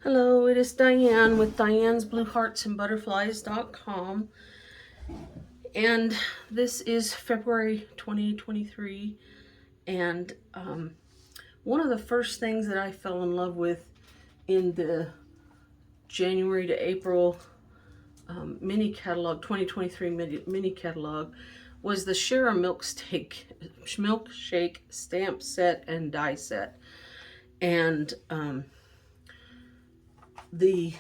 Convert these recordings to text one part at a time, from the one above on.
Hello, it is Diane with Diane's Blue Hearts and Butterflies.com, and this is February 2023. And one of the first things that I fell in love with in the January to April mini catalog, 2023 mini catalog, was the Share a Milkshake stamp set and die set. And the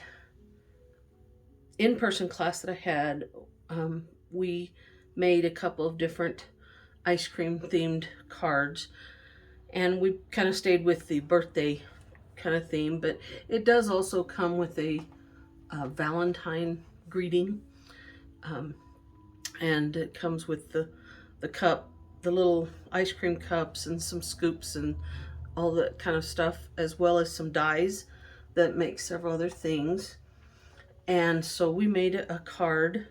in-person class that I had, we made a couple of different ice cream themed cards, and we kind of stayed with the birthday kind of theme, but it does also come with a Valentine greeting, and it comes with the cup, the little ice cream cups and some scoops and all that kind of stuff, as well as some dies that make several other things. And so we made a card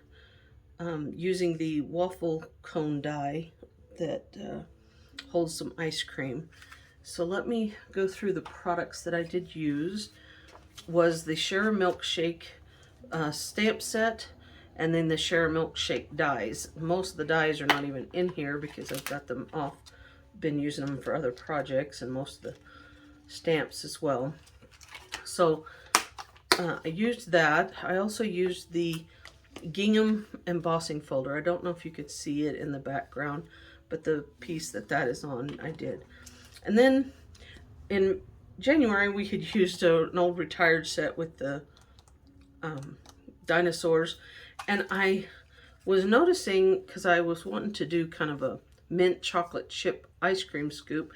using the waffle cone die that holds some ice cream. So let me go through the products that I did use. Was the Share a Milkshake stamp set, and then the Share a Milkshake dies. Most of the dies are not even in here because I've got them off, been using them for other projects, and most of the stamps as well. So I used that. I also used the gingham embossing folder. I don't know if you could see it in the background, but the piece that is on, I did. And then in January, we had used an old retired set with the dinosaurs. And I was noticing, because I was wanting to do kind of a mint chocolate chip ice cream scoop,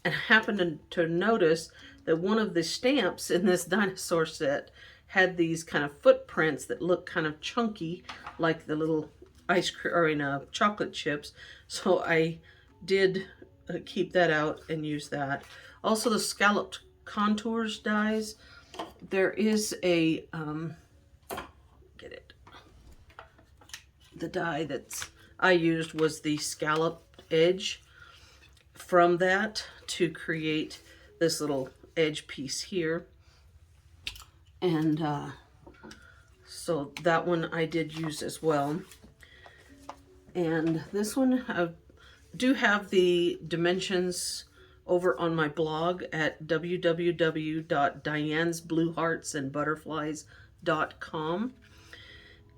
and happened to notice that one of the stamps in this dinosaur set had these kind of footprints that look kind of chunky, like the little ice cream or chocolate chips. So I did keep that out and use that. Also, the scalloped contours dies. There is a the die that's I used was the scalloped edge from that to create this little edge piece here. And so that one I did use as well. And this one, I do have the dimensions over on my blog at www.dianesblueheartsandbutterflies.com.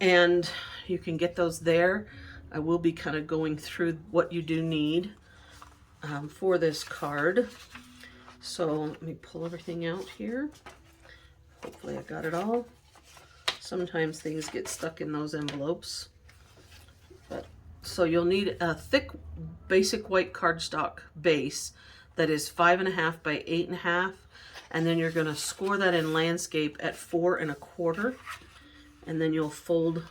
And you can get those there. I will be kind of going through what you do need for this card. So let me pull everything out here. Hopefully I got it all. Sometimes things get stuck in those envelopes. So you'll need a thick basic white cardstock base that is 5.5 by 8.5, and then you're going to score that in landscape at 4 1/4, and then you'll fold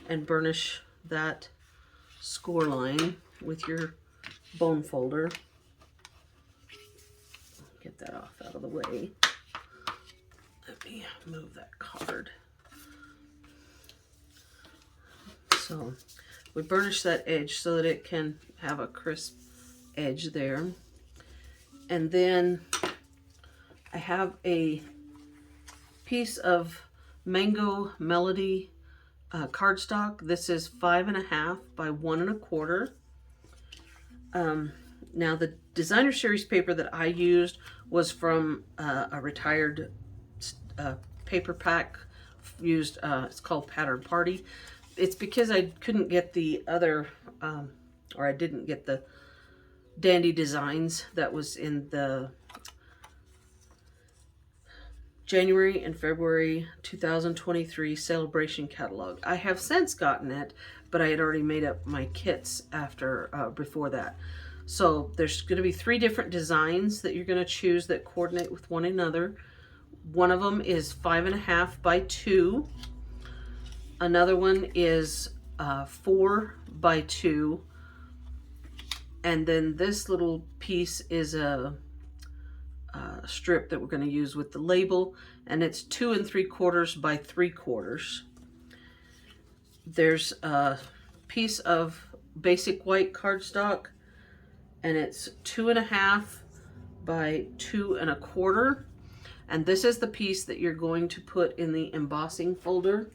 and burnish that score line with your bone folder. Get that off out of the way. Let me move that card. So we burnish that edge so that it can have a crisp edge there. And then I have a piece of Mango Melody cardstock. This is 5.5 by 1 1/4. Now the designer series paper that I used was from a retired paper pack used. It's called Pattern Party. It's because I couldn't get the other, or I didn't get the Dandy Designs that was in the January and February 2023 celebration catalog. I have since gotten it, but I had already made up my kits after before that. So there's going to be 3 different designs that you're going to choose that coordinate with one another. One of them is 5.5 by 2. Another one is 4 by 2. And then this little piece is a strip that we're going to use with the label, and it's 2 3/4 by 3/4. There's a piece of basic white cardstock, and it's 2.5 by 2 1/4. And this is the piece that you're going to put in the embossing folder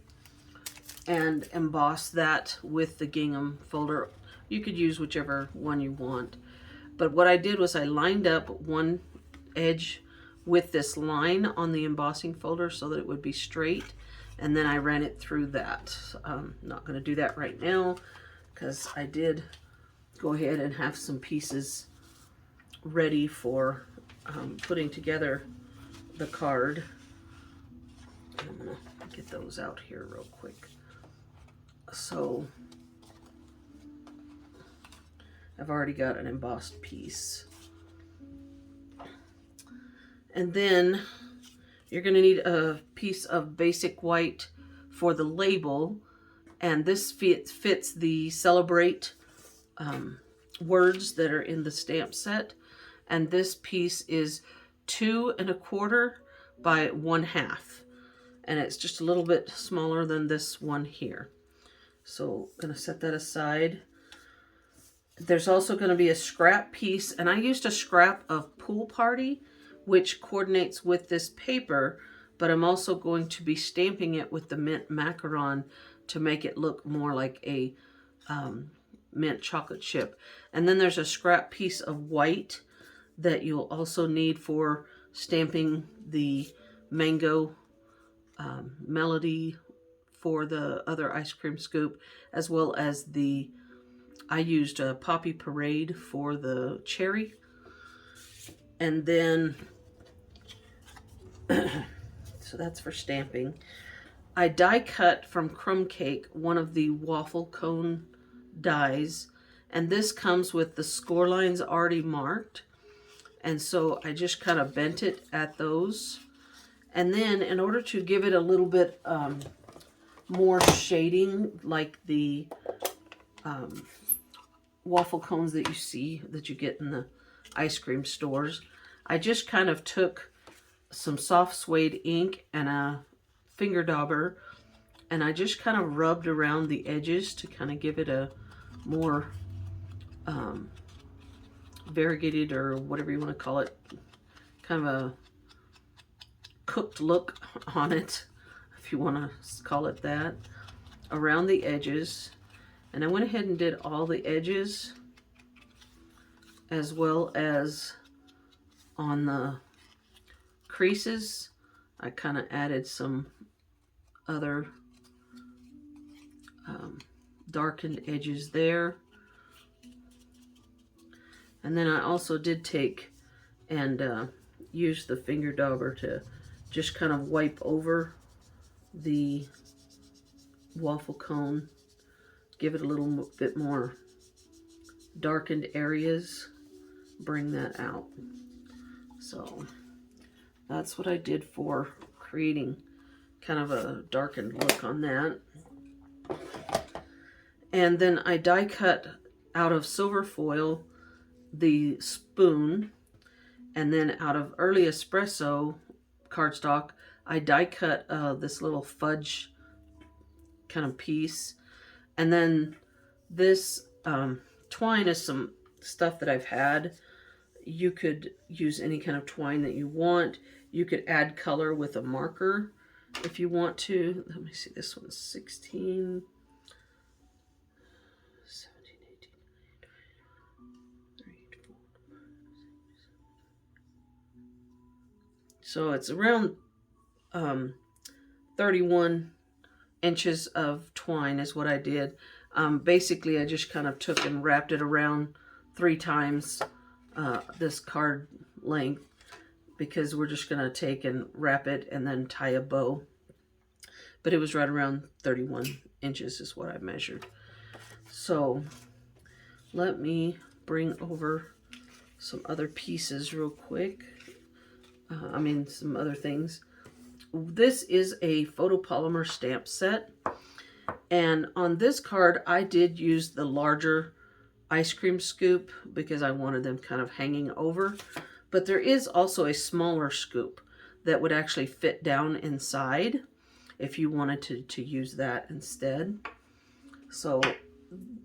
and emboss that with the gingham folder. You could use whichever one you want. But what I did was I lined up one edge with this line on the embossing folder so that it would be straight, and then I ran it through that. I'm not going to do that right now because I did go ahead and have some pieces ready for putting together the card. I'm going to get those out here real quick. So I've already got an embossed piece. And then you're going to need a piece of basic white for the label. And this fits the Celebrate words that are in the stamp set. And this piece is 2 1/4 by 1/2. And it's just a little bit smaller than this one here. So I'm going to set that aside. There's also going to be a scrap piece, and I used a scrap of Pool Party, which coordinates with this paper, but I'm also going to be stamping it with the mint macaron to make it look more like a mint chocolate chip. And then there's a scrap piece of white that you'll also need for stamping the mango melody for the other ice cream scoop, as well as the, I used a Poppy Parade for the cherry. And then, so that's for stamping. I die cut from Crumb Cake one of the waffle cone dies, and this comes with the score lines already marked. And so I just kind of bent it at those. And then in order to give it a little bit more shading, like the waffle cones that you see, that you get in the ice cream stores, I just kind of took some soft suede ink and a finger dauber, and I just kind of rubbed around the edges to kind of give it a more variegated, or whatever you want to call it, kind of a cooked look on it, if you want to call it that, around the edges. And I went ahead and did all the edges, as well as on the creases. I kind of added some other darkened edges there. And then I also did take and use the finger dauber to just kind of wipe over the waffle cone, give it a little bit more darkened areas, bring that out. So that's what I did for creating kind of a darkened look on that. And then I die cut out of silver foil the spoon, and then out of Early Espresso cardstock I die cut this little fudge kind of piece. And then this twine is some stuff that I've had. You could use any kind of twine that you want. You could add color with a marker if you want to. Let me see, this one's 16, 17, 18, 3, 4, 5, 6, 7. So it's around 31 inches of twine is what I did. Basically, I just kind of took and wrapped it around 3 times this card length, because we're just going to take and wrap it and then tie a bow. But it was right around 31 inches is what I measured. So let me bring over some other pieces real quick. Some other things. This is a photopolymer stamp set. And on this card, I did use the larger ice cream scoop because I wanted them kind of hanging over. But there is also a smaller scoop that would actually fit down inside if you wanted to use that instead. So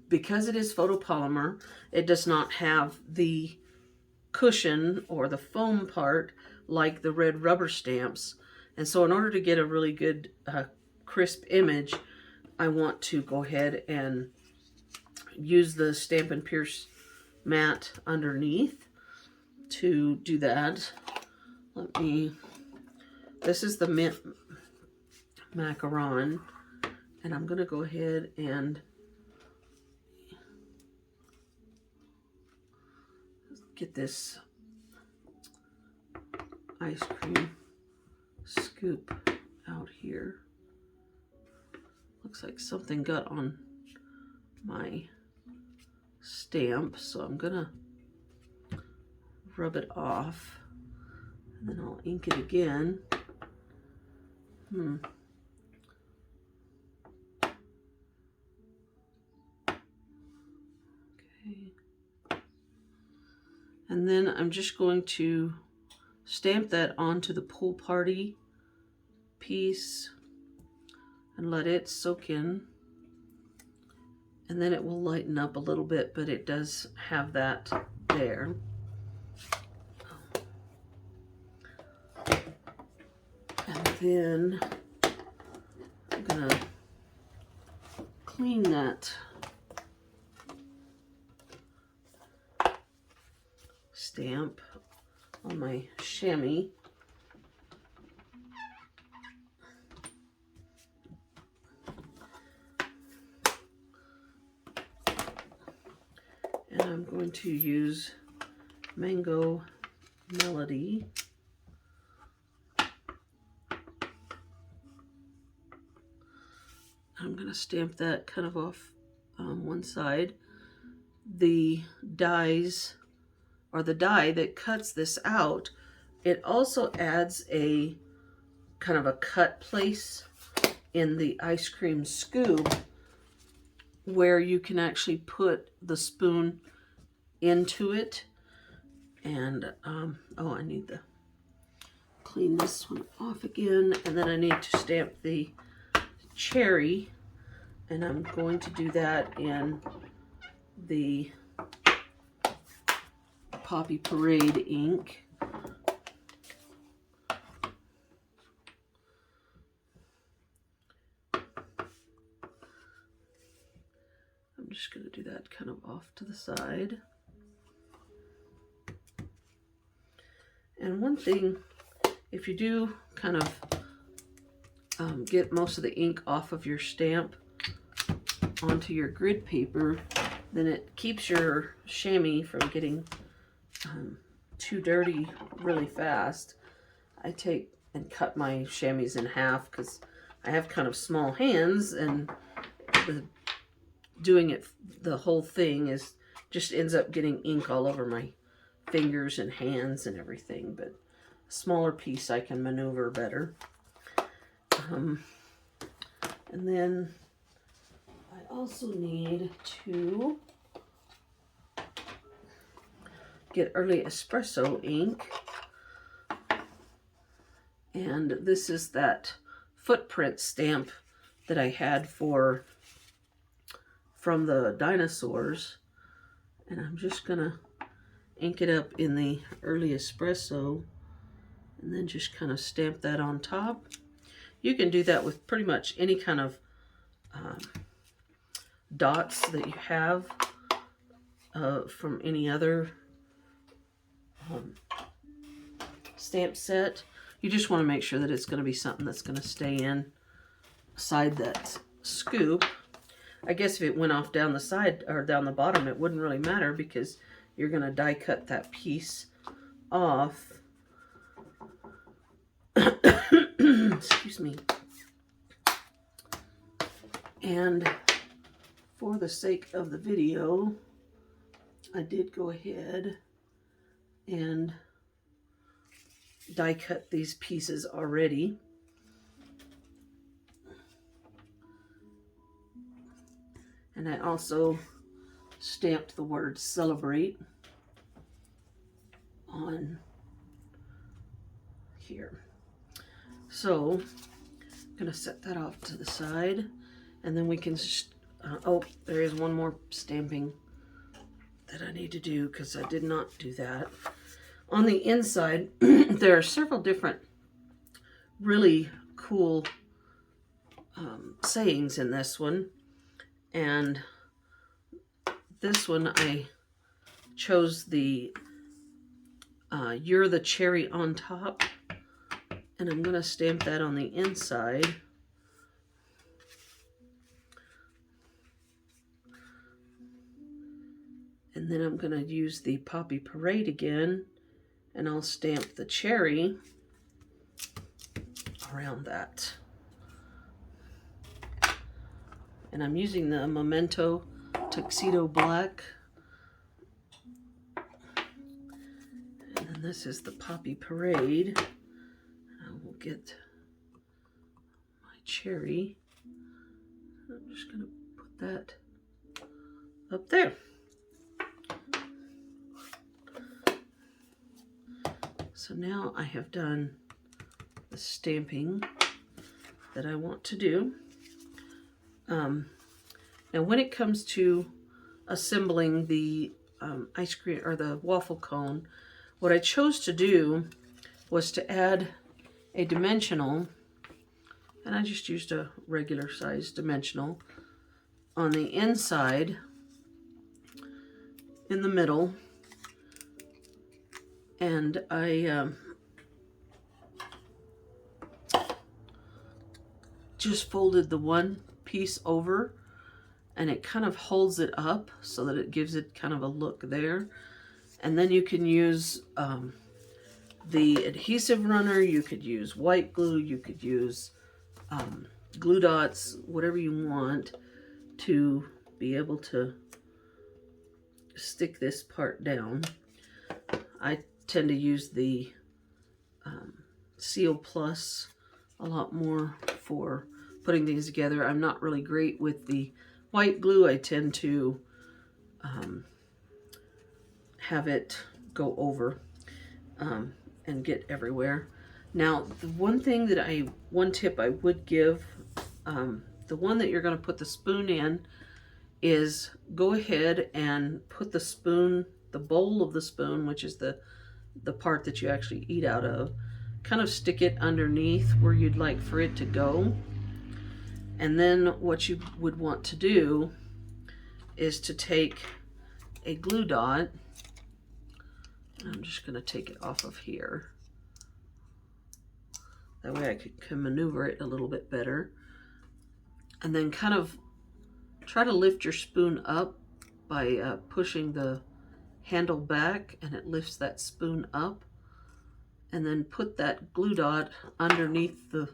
because it is photopolymer, it does not have the cushion or the foam part like the red rubber stamps. And so in order to get a really good crisp image, I want to go ahead and use the Stampin' Pierce mat underneath to do that. This is the mint macaron, and I'm going to go ahead and get this ice cream scoop out here. Looks like something got on my stamp, so I'm gonna rub it off, and then I'll ink it again. Okay. And then I'm just going to stamp that onto the pool party piece and let it soak in. And then it will lighten up a little bit, but it does have that there. And then I'm gonna clean that stamp on my chamois. And I'm going to use Mango Melody. I'm going to stamp that kind of off one side. The dies, or the die that cuts this out, it also adds a kind of a cut place in the ice cream scoop where you can actually put the spoon into it. And oh, I need to clean this one off again, and then I need to stamp the cherry, and I'm going to do that in the Poppy Parade ink. I'm just going to do that kind of off to the side. And one thing, if you do kind of get most of the ink off of your stamp onto your grid paper, then it keeps your chamois from getting too dirty really fast. I take and cut my chamois in half because I have kind of small hands, and doing it the whole thing is just ends up getting ink all over my fingers and hands and everything. But a smaller piece I can maneuver better. And then I also need to get early espresso ink, and this is that footprint stamp that I had from the dinosaurs, and I'm just gonna ink it up in the early espresso and then just kind of stamp that on top. You can do that with pretty much any kind of dots that you have from any other stamp set. You just want to make sure that it's going to be something that's going to stay inside that scoop. I guess if it went off down the side or down the bottom, it wouldn't really matter because you're going to die cut that piece off. Excuse me. And for the sake of the video, I did go ahead and die cut these pieces already. And I also stamped the word celebrate on here. So I'm going to set that off to the side, and then we can oh, there is one more stamping that I need to do because I did not do that. On the inside, there are several different really cool sayings in this one. And this one I chose the "You're the cherry on top." And I'm going to stamp that on the inside. And then I'm going to use the Poppy Parade again, and I'll stamp the cherry around that. And I'm using the Memento Tuxedo Black. And then this is the Poppy Parade. I will get my cherry. I'm just going to put that up there. So now I have done the stamping that I want to do. Now when it comes to assembling the ice cream or the waffle cone, what I chose to do was to add a dimensional, and I just used a regular size dimensional on the inside, in the middle, and I just folded the one piece over, and it kind of holds it up so that it gives it kind of a look there. And then you can use the adhesive runner, you could use white glue, you could use glue dots, whatever you want to be able to stick this part down. I tend to use the Seal Plus a lot more for putting things together. I'm not really great with the white glue. I tend to have it go over and get everywhere. Now, the one tip I would give, the one that you're going to put the spoon in, is go ahead and put the spoon, the bowl of the spoon, which is the part that you actually eat out of, kind of stick it underneath where you'd like for it to go. And then what you would want to do is to take a glue dot, and I'm just going to take it off of here. That way I can maneuver it a little bit better. And then kind of try to lift your spoon up by pushing the handle back, and it lifts that spoon up. And then put that glue dot underneath the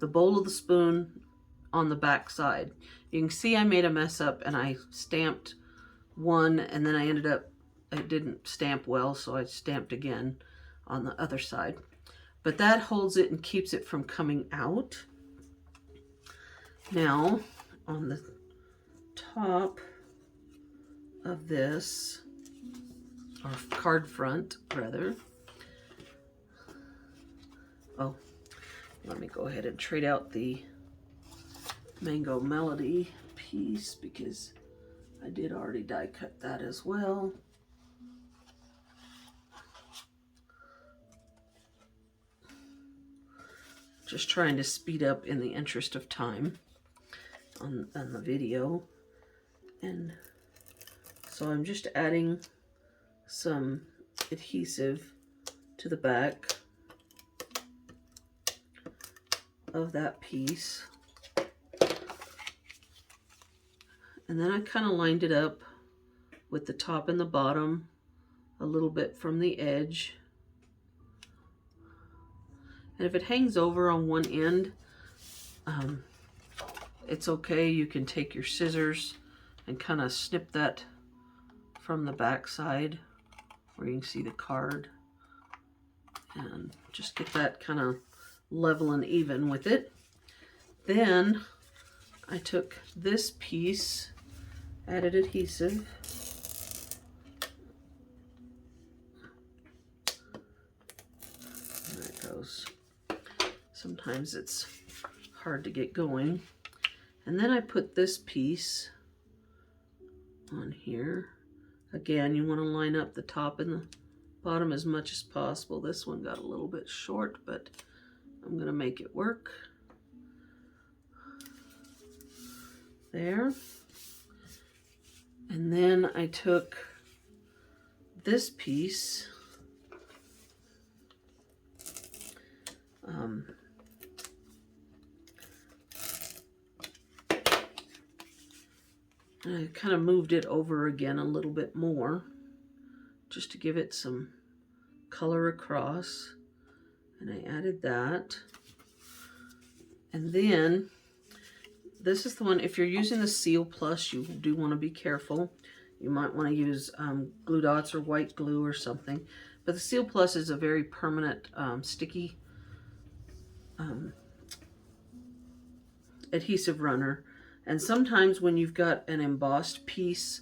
bowl of the spoon on the back side. You can see I made a mess up, and I stamped one, and then I didn't stamp well, so I stamped again on the other side. But that holds it and keeps it from coming out. Now, on the top of this, or card front rather, oh, let me go ahead and trade out the Mango Melody piece because I did already die cut that as well. Just trying to speed up in the interest of time on the video. And so I'm just adding some adhesive to the back of that piece. And then I kind of lined it up with the top and the bottom a little bit from the edge. And if it hangs over on one end, it's okay. You can take your scissors and kind of snip that from the back side where you can see the card, and just get that kind of level and even with it. Then I took this piece, added adhesive, there it goes. Sometimes it's hard to get going. And then I put this piece on here. Again, you want to line up the top and bottom as much as possible. This one got a little bit short, but I'm gonna make it work. There. And then I took this piece, and I kind of moved it over again a little bit more just to give it some color across, and I added that. And then this is the one, if you're using the Seal Plus, you do want to be careful. You might want to use glue dots or white glue or something. But the Seal Plus is a very permanent, sticky adhesive runner. And sometimes when you've got an embossed piece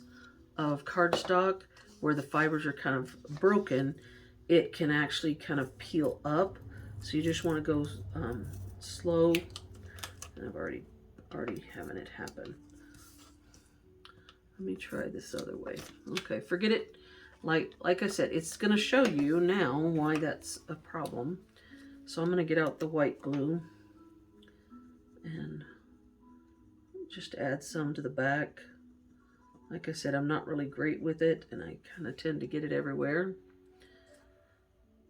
of cardstock where the fibers are kind of broken, it can actually kind of peel up. So you just want to go slow. And I've already having it happen. Let me try this other way. Okay, forget it. Like I said, it's going to show you now why that's a problem. So I'm going to get out the white glue and just add some to the back. Like I said, I'm not really great with it, and I kind of tend to get it everywhere.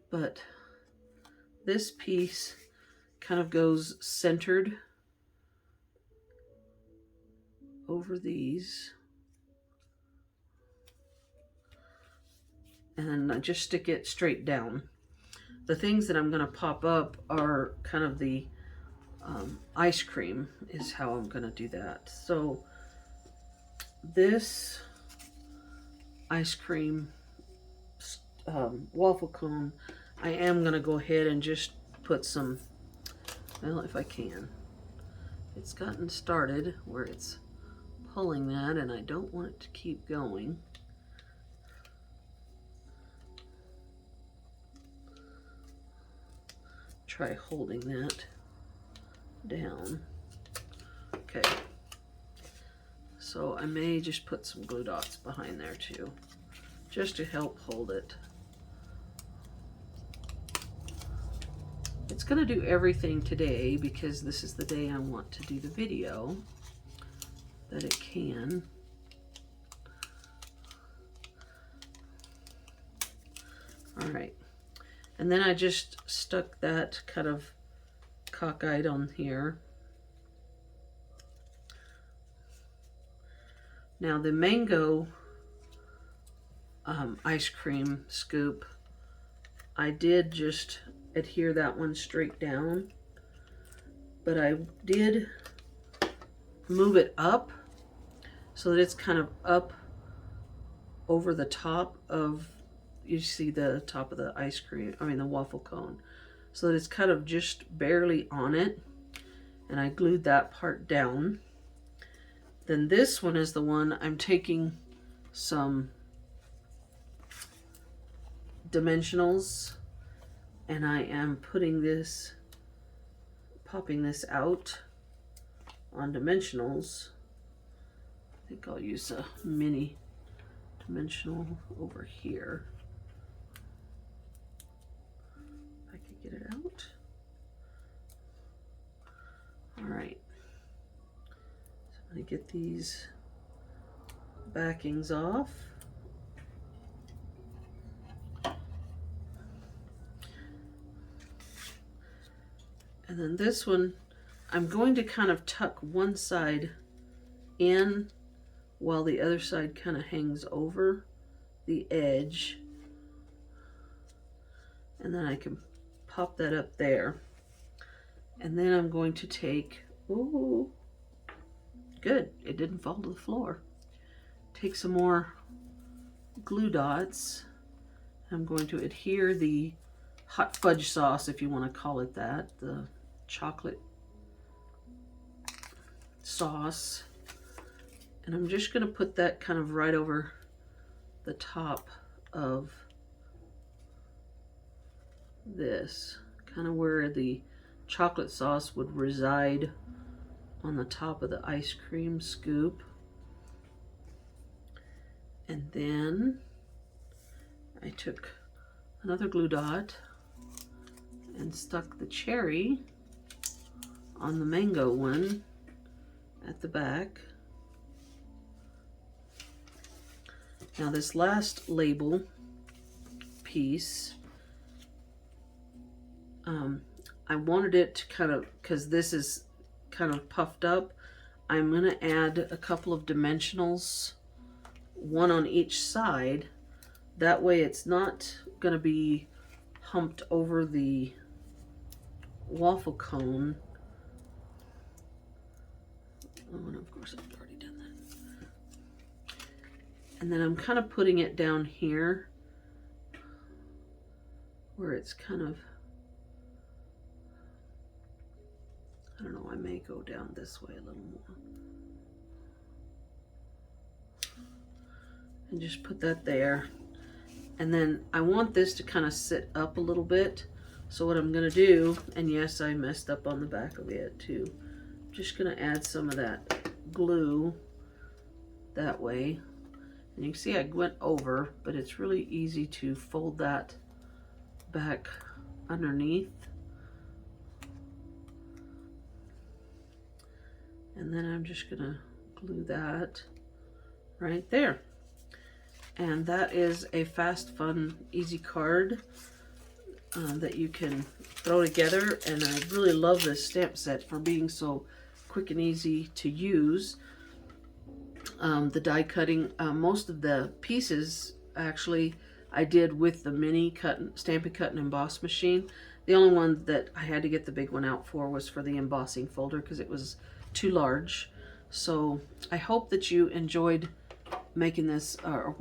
But this piece kind of goes centered over these. And I just stick it straight down. The things that I'm going to pop up are kind of the ice cream is how I'm going to do that. So this ice cream waffle cone, I am going to go ahead and just put some, well, if I can. It's gotten started where it's pulling that, and I don't want it to keep going. Try holding that down. Okay. So I may just put some glue dots behind there too, just to help hold it. It's going to do everything today because this is the day I want to do the video that it can. All right. And then I just stuck that kind of cockeyed on here. Now the mango ice cream scoop, I did just adhere that one straight down, but I did move it up so that it's kind of up over the top of, you see the top of the ice cream, I mean the waffle cone, so that it's kind of just barely on it, and I glued that part down. Then this one is the one I'm taking some dimensionals, and I am putting this, popping this out on dimensionals. I think I'll use a mini dimensional over here. If I could get it out. All right. So I'm going to get these backings off. And then this one, I'm going to kind of tuck one side in while the other side kind of hangs over the edge. And then I can pop that up there. And then I'm going to take, ooh, good, it didn't fall to the floor. Take some more glue dots. I'm going to adhere the hot fudge sauce, if you want to call it that, the chocolate sauce. And I'm just going to put that kind of right over the top of this, kind of where the chocolate sauce would reside on the top of the ice cream scoop. And then I took another glue dot and stuck the cherry on the mango one at the back. Now this last label piece, I wanted it to kind of, because this is kind of puffed up, I'm going to add a couple of dimensionals, one on each side. That way it's not going to be humped over the waffle cone. Oh, and of course I've already done that. And then I'm kind of putting it down here where it's kind of, I don't know, I may go down this way a little more. And just put that there. And then I want this to kind of sit up a little bit. So what I'm going to do, and yes, I messed up on the back of it too. I'm just going to add some of that glue that way. And you can see I went over, but it's really easy to fold that back underneath. And then I'm just gonna glue that right there. And that is a fast, fun, easy card that you can throw together. And I really love this stamp set for being so quick and easy to use. The die cutting, most of the pieces actually I did with the mini Stampin' Cut and Emboss machine. The only one that I had to get the big one out for was for the embossing folder because it was too large. So I hope that you enjoyed making this or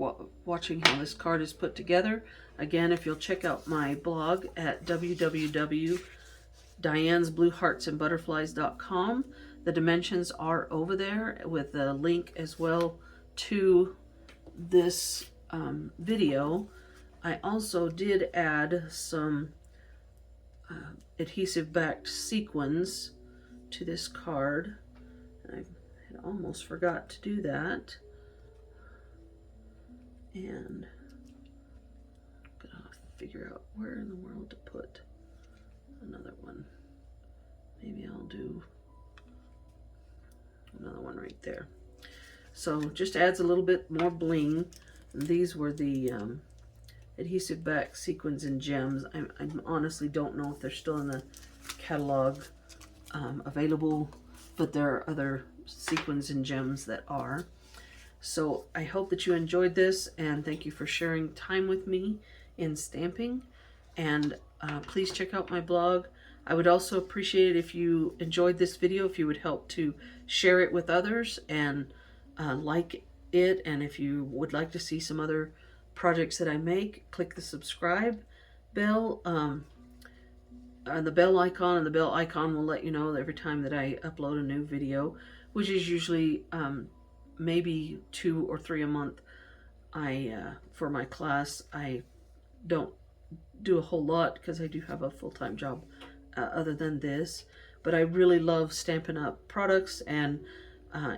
watching how this card is put together. Again, if you'll check out my blog at www.dianesblueheartsandbutterflies.com, the dimensions are over there with a link as well to this video. I also did add some adhesive backed sequins to this card. I had almost forgot to do that. And I'm gonna figure out where in the world to put another one. Maybe I'll do another one right there. So just adds a little bit more bling. And these were the adhesive back sequins and gems. I honestly don't know if they're still in the catalog available, but there are other sequins and gems that are. So I hope that you enjoyed this, and thank you for sharing time with me in stamping. And please check out my blog. I would also appreciate it if you enjoyed this video, if you would help to share it with others and like it. And if you would like to see some other projects that I make, click the subscribe bell, the bell icon, and the bell icon will let you know every time that I upload a new video, which is usually maybe 2 or 3 a month. For my class, I don't do a whole lot because I do have a full-time job other than this, but I really love Stampin' Up! Products and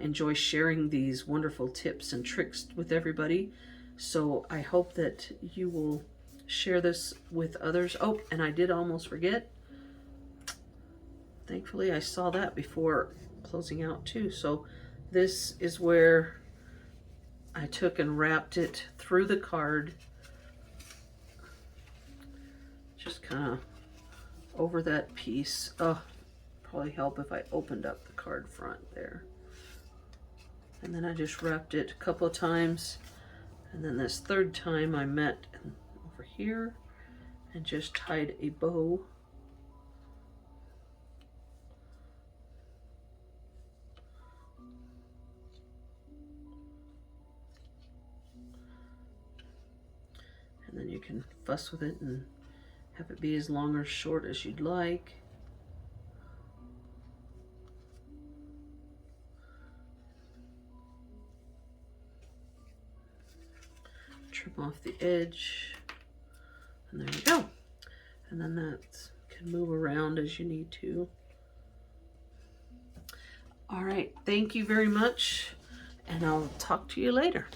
enjoy sharing these wonderful tips and tricks with everybody. So I hope that you will share this with others. Oh, and I did almost forget. Thankfully, I saw that before closing out too. So this is where I took and wrapped it through the card. Just kind of over that piece. Oh, probably help if I opened up the card front there. And then I just wrapped it a couple of times. And then this third time I met over here and just tied a bow. And then you can fuss with it and have it be as long or short as you'd like. Trim off the edge, and there you go. And then that can move around as you need to. All right, thank you very much, and I'll talk to you later.